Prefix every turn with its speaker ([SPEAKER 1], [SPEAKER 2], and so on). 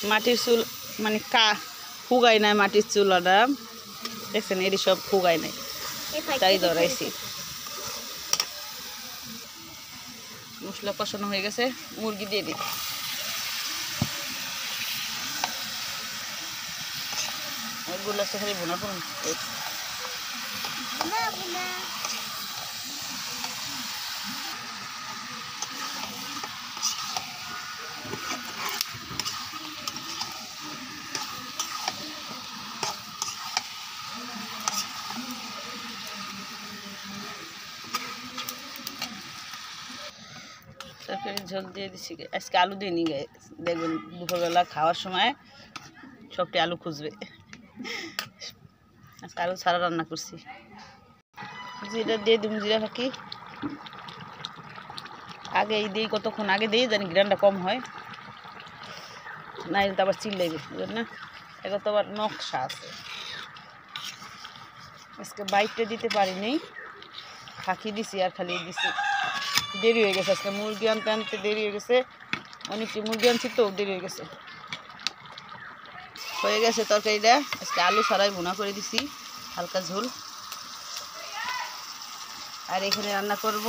[SPEAKER 1] মাটির চুল মানে ফুগাই নাই, মাটির চুলাটা দেখছেন এটি সব ফুগাই নাই, তাই ধরাইছি। মশলা কষানো হয়ে গেছে, মুরগি দিয়ে দিই। এগুলো খালি ভুনা করুন। তরকারি ঝোল দিয়ে দিচ্ছি। আজকে আলু দিয়ে নিয়ে গে দেখবেন দুপুরবেলা খাওয়ার সময় সবটি আলু খুঁজবে। আজকে আলু ছাড়া রান্না করছি। জিরা দিয়ে দিন, জিরা ফাঁকি আগে দিই, কতক্ষণ আগে দিই জানি গ্রানটা কম হয়, না এলে তো আবার চিল্লাইবে না, এবার তো আবার নকশা আছে। আজকে বাইকটা দিতে পারিনি, ফাঁকি দিছি আর খালি দিছি। দেরি হয়ে গেছে, আজকে মুরগি আনতে আনতে দেরি হয়ে গেছে, অনেকটি মুরগি আনছি তো দেরি হয়ে গেছে। হয়ে গেছে তরকারিটা, আজকে আলু ছাড়াই ভুনা করে দিছি, হালকা ঝোল। আর এখানে রান্না করব